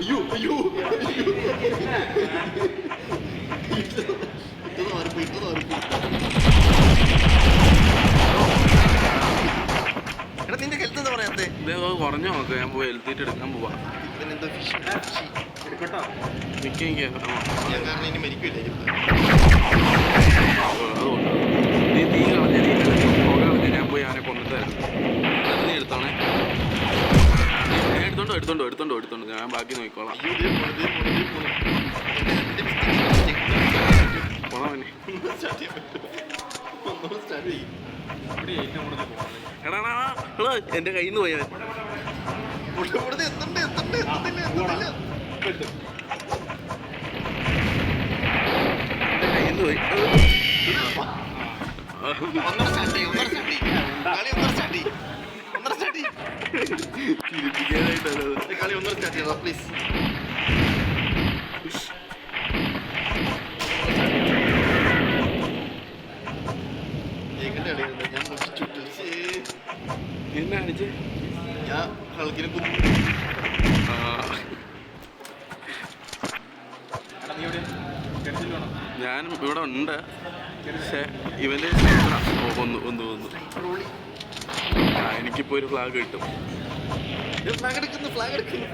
അയ്യോ അയ്യോ എടാ നിന്റെ ഹെൽത്ത് എന്താ പറയാത്തെ? കുറഞ്ഞു നോക്ക്, ഞാൻ പോയി എഴുതിയിട്ട് എടുക്കാൻ പോവാ. ഞാൻ കാരണം ഇനി മരിക്കില്ലായിരിക്കും. നീ കളഞ്ഞ ഞാൻ പോയി അവനെ കൊന്നിട്ടായിരുന്നു. നീ എടുത്തോണേ. എടുത്തോണ്ടോ ഞാൻ ബാക്കി നോക്കിക്കോളാം. എടാ എന്റെ കയ്യിൽ നിന്ന് പോയത്. കളി ഒന്നും സ്റ്റാർട്ട് ചെയ്തോ പ്ലീസ്. എന്നെ അടിച്ച് ഞാൻ കളിക്കിന് ഞാൻ ഇവിടെ ഉണ്ട്. പക്ഷേ ഇവൻ്റെ ഒന്ന് എനിക്കിപ്പോൾ ഒരു ഫ്ലാഗ് കിട്ടും. ഫ്ലാഗ് എടുക്കുന്നു.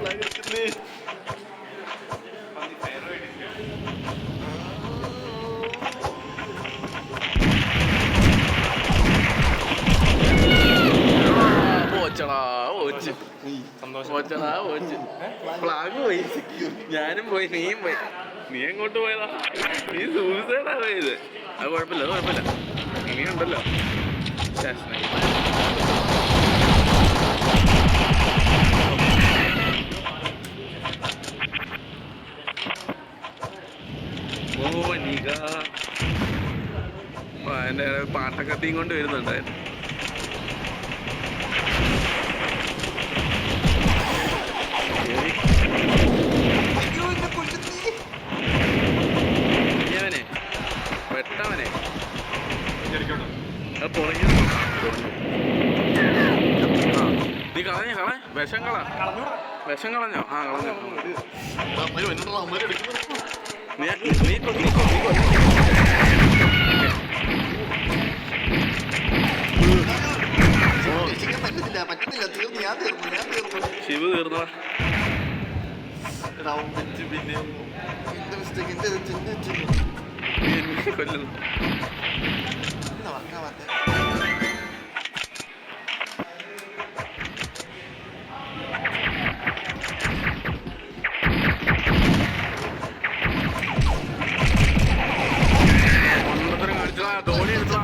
ഫ്ലാഗ് പോയി, ഞാനും പോയി, നീയും പോയി. നീ എങ്ങോട്ട് പോയതാ? നീ സൂസൈഡാ പോയത്. അത് കുഴപ്പമില്ല ഇനിയുണ്ടല്ലോ. എൻ്റെ പാട്ടക്കത്തിയും കൊണ്ട് വരുന്നുണ്ടായിരുന്നു. വെട്ടവനെ നീ കളഞ്ഞ വിഷം കളഞ്ഞോ? ആ കളഞ്ഞോ. ശിവ തീർന്നോ? കൊല്ലുന്നു. ധോണി എടുത്താ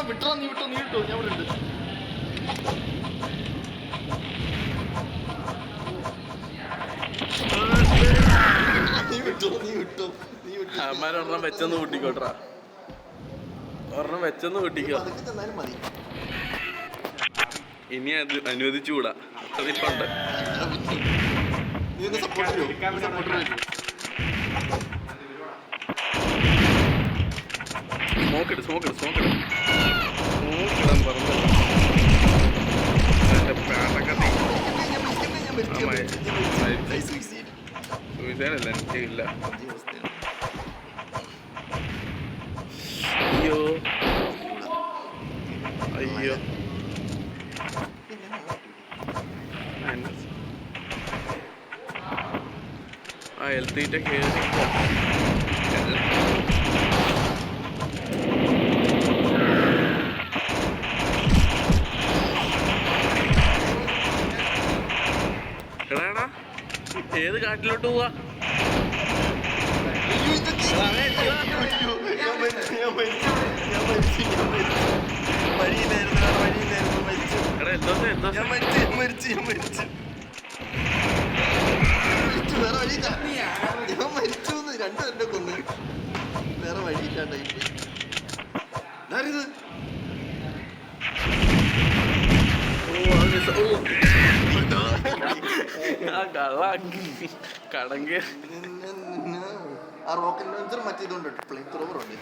വിട്ടോ നീ വിട്ടോ ഞാൻ ഇവിടെ ഉണ്ട്. അമ്മാരൊരെണ്ണം വെച്ചെന്ന് കൂട്ടിക്കോട്ടാ. ഒരെണ്ണം വെച്ചെന്ന് കൂട്ടിക്കോ. ഇനി അത് അനുവദിച്ചുകൂടാ. അതിപ്പുണ്ട്. സ്മോക്കിട് സ്മോക്കിടാൻ പറഞ്ഞു. സൂയിസൈഡല്ല, എനിക്കില്ല. അയ്യോ ആ ഹെൽത്ത് കേറി. എടാ ഏത് കാട്ടിലോട്ട് പോവാ? രണ്ടുപേരുടെ കൊന്ന് വേറെ വഴിയില്ലാണ്ടായി. കടങ്ക് ആ റോക്കറ്റ് ലോഞ്ചർ മറ്റേതുകൊണ്ട് ഫ്ലെയിം ത്രോവർ ഉണ്ട്.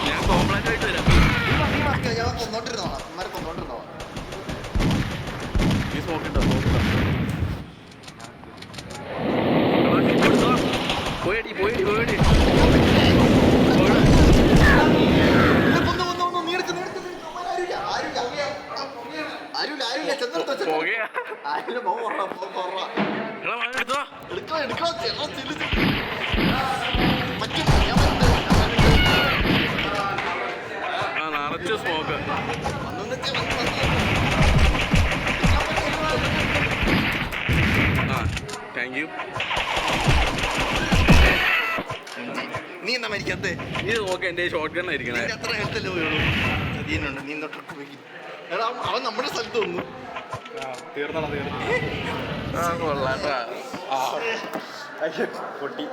ഞാൻ കോംപ്ലൈന്റ് ആയിട്ട് വരാം. ഞാൻ കൊന്നോണ്ടിരുന്നോളാം, അമ്മമാരെ കൊന്നോണ്ടിരുന്നോളാം. ഈ സ്മോക്കിട്ടോ പോയടി പോയടി പോയടി നിറച്ച് സ്മോക്ക്. ആ താങ്ക് യു. നീ എന്താ മരിക്കാത്തേ? ഇത് നോക്കാം, എൻ്റെ ഷോർട്ട് ഗൺ ആയിരിക്കണേ. അത്ര ഹെൽത്തല്ലേ പോയുള്ളൂ. ചതിയനുണ്ട്, നീ തൊട്ടൊക്കെ പോയി. എടാ അവൻ നമ്മുടെ സ്ഥലത്ത് വന്നു. കൊള്ളാട്ടാ. പൊട്ടി.